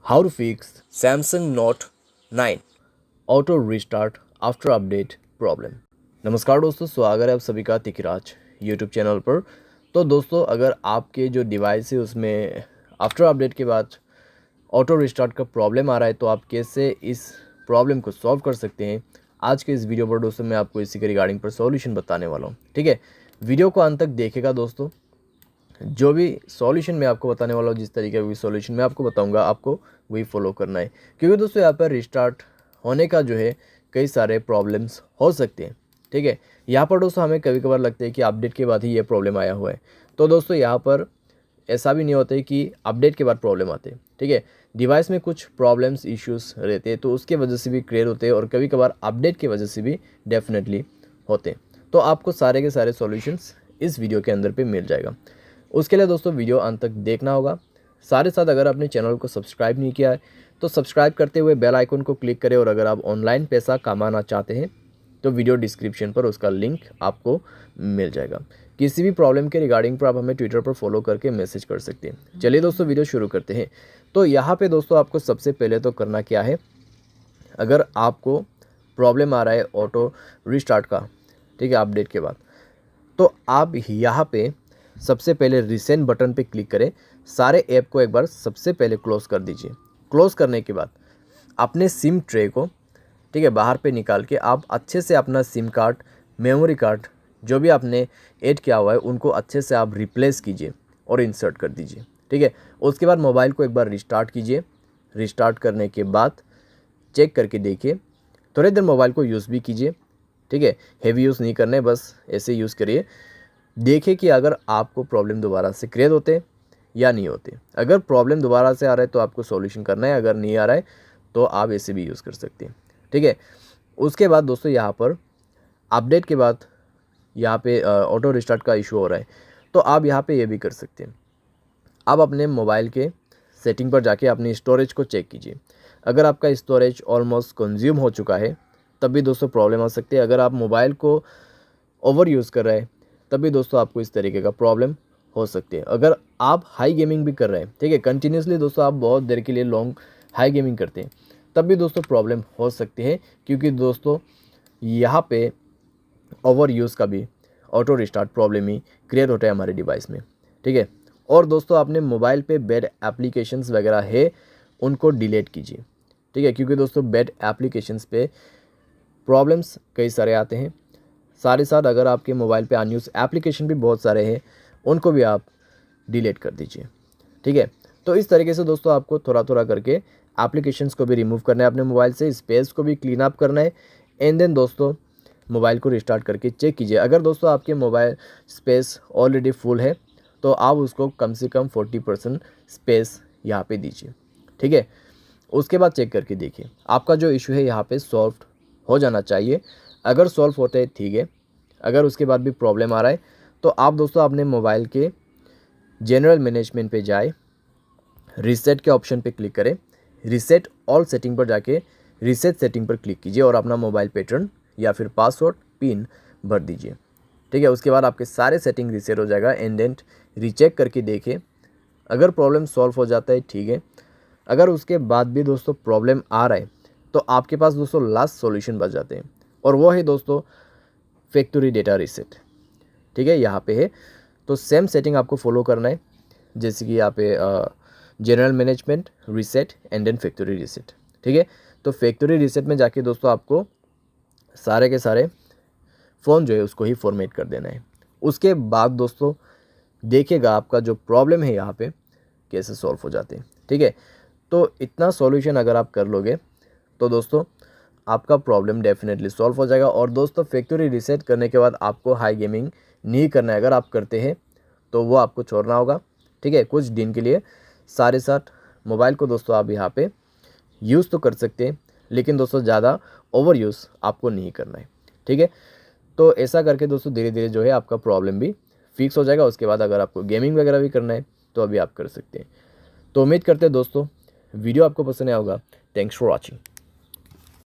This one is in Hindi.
How to fix Samsung Note 9 auto restart after update problem. नमस्कार दोस्तों, स्वागत है आप सभी का तिकराज यूट्यूब चैनल पर। तो दोस्तों, अगर आपके जो डिवाइस है उसमें आफ्टर अपडेट के बाद ऑटो रिस्टार्ट का प्रॉब्लम आ रहा है तो आप कैसे इस प्रॉब्लम को सॉल्व कर सकते हैं, आज के इस वीडियो पर दोस्तों मैं आपको इसी के रिगार्डिंग पर सॉल्यूशन बताने वाला हूँ। ठीक है, वीडियो को अंत तक देखेगा दोस्तों। जो भी सॉल्यूशन मैं आपको बताने वाला हूँ, जिस तरीके का भी सॉल्यूशन मैं आपको बताऊंगा, आपको वही फॉलो करना है, क्योंकि दोस्तों यहाँ पर रिस्टार्ट होने का जो है कई सारे प्रॉब्लम्स हो सकते हैं। ठीक है, यहाँ पर दोस्तों हमें कभी कभार लगता है कि अपडेट के बाद ही ये प्रॉब्लम आया हुआ है, तो दोस्तों यहाँ पर ऐसा भी नहीं होता है कि अपडेट के बाद प्रॉब्लम आते हैं। ठीक है, डिवाइस में कुछ प्रॉब्लम्स इश्यूज रहते हैं तो उसके वजह से भी क्लियर होते हैं, और कभी कभार अपडेट की वजह से भी डेफिनेटली होते हैं। तो आपको सारे के सारे सॉल्यूशंस इस वीडियो के अंदर पे मिल जाएगा। उसके लिए दोस्तों वीडियो अंत तक देखना होगा। साथ साथ अगर आपने चैनल को सब्सक्राइब नहीं किया है तो सब्सक्राइब करते हुए बेल आइकन को क्लिक करें, और अगर आप ऑनलाइन पैसा कमाना चाहते हैं तो वीडियो डिस्क्रिप्शन पर उसका लिंक आपको मिल जाएगा। किसी भी प्रॉब्लम के रिगार्डिंग पर आप हमें ट्विटर पर फॉलो करके मैसेज कर सकते हैं। चलिए दोस्तों, वीडियो शुरू करते हैं। तो यहाँ पे दोस्तों आपको सबसे पहले तो करना क्या है, अगर आपको प्रॉब्लम आ रहा है ऑटो रिस्टार्ट का, ठीक है, अपडेट के बाद, तो आप यहाँ पे सबसे पहले रिसेंट बटन पे क्लिक करें। सारे ऐप को एक बार सबसे पहले क्लोज़ कर दीजिए। क्लोज़ करने के बाद अपने सिम ट्रे को, ठीक है, बाहर पे निकाल के आप अच्छे से अपना सिम कार्ड, मेमोरी कार्ड जो भी आपने ऐड किया हुआ है उनको अच्छे से आप रिप्लेस कीजिए और इंसर्ट कर दीजिए। ठीक है, उसके बाद मोबाइल को एक बार रिस्टार्ट कीजिए। रिस्टार्ट करने के बाद चेक करके देखिए, थोड़ी देर मोबाइल को यूज़ भी कीजिए। ठीक है, हेवी यूज़ नहीं करना है, बस ऐसे यूज़ करिए। देखिए कि अगर आपको प्रॉब्लम दोबारा से क्रिएट होते या नहीं होते। अगर प्रॉब्लम दोबारा से आ रहा है तो आपको सॉल्यूशन करना है, अगर नहीं आ रहा है तो आप ऐसे भी यूज़ कर सकते हैं। ठीक है, उसके बाद दोस्तों यहाँ पर अपडेट के बाद यहाँ पे ऑटो रिस्टार्ट का इशू हो रहा है, तो आप यहाँ पे ये भी कर सकते हैं। आप अपने मोबाइल के सेटिंग पर जाके अपनी स्टोरेज को चेक कीजिए। अगर आपका स्टोरेज ऑलमोस्ट कंज्यूम हो चुका है तब भी दोस्तों प्रॉब्लम आ सकती है। अगर आप मोबाइल को ओवर यूज़ कर रहे हैं तब भी दोस्तों आपको इस तरीके का प्रॉब्लम हो सकती है। अगर आप हाई गेमिंग भी कर रहे हैं, ठीक है, कंटिन्यूसली दोस्तों आप बहुत देर के लिए लॉन्ग हाई गेमिंग करते हैं, तब भी दोस्तों प्रॉब्लम हो सकती है, क्योंकि दोस्तों यहाँ पे ओवर यूज़ का भी ऑटो रिस्टार्ट प्रॉब्लम ही क्रिएट होता है हमारे डिवाइस में। ठीक है, और दोस्तों अपने मोबाइल पे बैड एप्लीकेशंस वगैरह है उनको डिलीट कीजिए। ठीक है, क्योंकि दोस्तों बैड एप्लीकेशंस पे प्रॉब्लम्स कई सारे आते हैं। साथ ही साथ अगर आपके मोबाइल पे अनयूज एप्लीकेशन भी बहुत सारे हैं उनको भी आप डिलीट कर दीजिए। ठीक है, तो इस तरीके से दोस्तों आपको थोड़ा थोड़ा करके एप्लीकेशंस को भी रिमूव करना है अपने मोबाइल से, स्पेस को भी क्लीन अप करना है। एंड देन दोस्तों मोबाइल को रिस्टार्ट करके चेक कीजिए। अगर दोस्तों आपके मोबाइल स्पेस ऑलरेडी फुल है तो आप उसको कम से कम 40% स्पेस यहाँ पे दीजिए। ठीक है, उसके बाद चेक करके देखिए आपका जो इशू है यहाँ पे सॉल्व हो जाना चाहिए। अगर सॉल्व होता है ठीक है, अगर उसके बाद भी प्रॉब्लम आ रहा है तो आप दोस्तों अपने मोबाइल के जनरल मैनेजमेंट पे जाए, रीसेट के ऑप्शन पे क्लिक करें, रीसेट ऑल सेटिंग पर जाके रीसेट सेटिंग पर क्लिक कीजिए और अपना मोबाइल पैटर्न या फिर पासवर्ड पिन भर दीजिए। ठीक है, उसके बाद आपके सारे सेटिंग रीसेट हो जाएगा। एंड देन रीचेक करके देखिए, अगर प्रॉब्लम सॉल्व हो जाता है ठीक है, अगर उसके बाद भी दोस्तों प्रॉब्लम आ रहा है तो आपके पास दोस्तों लास्ट सॉल्यूशन बच जाते हैं, और वो है दोस्तों फैक्ट्री डेटा रीसेट। ठीक है, यहाँ पे है तो सेम सेटिंग आपको फॉलो करना है, जैसे कि यहाँ पे general management, reset and then factory reset. ठीक है, तो फैक्ट्री रीसेट में जाके दोस्तों आपको सारे के सारे फ़ोन जो है उसको ही फॉर्मेट कर देना है। उसके बाद दोस्तों देखिएगा आपका जो प्रॉब्लम है यहाँ पे कैसे सॉल्व हो जाते हैं। ठीक है, तो इतना सॉल्यूशन अगर आप कर लोगे तो दोस्तों आपका प्रॉब्लम डेफिनेटली सॉल्व हो जाएगा। और दोस्तों फैक्ट्री रीसेट करने के बाद आपको हाई गेमिंग नहीं करना है। अगर आप करते हैं तो वो आपको छोड़ना होगा। ठीक है, कुछ दिन के लिए सारे साथ मोबाइल को दोस्तों आप यहाँ पे यूज़ तो कर सकते हैं, लेकिन दोस्तों ज़्यादा ओवर यूज़ आपको नहीं करना है। ठीक है, तो ऐसा करके दोस्तों धीरे धीरे जो है आपका प्रॉब्लम भी फिक्स हो जाएगा। उसके बाद अगर आपको गेमिंग वगैरह भी करना है तो अभी आप कर सकते हैं। तो उम्मीद करते हैं दोस्तों वीडियो आपको पसंद आया होगा। Thanks for watching.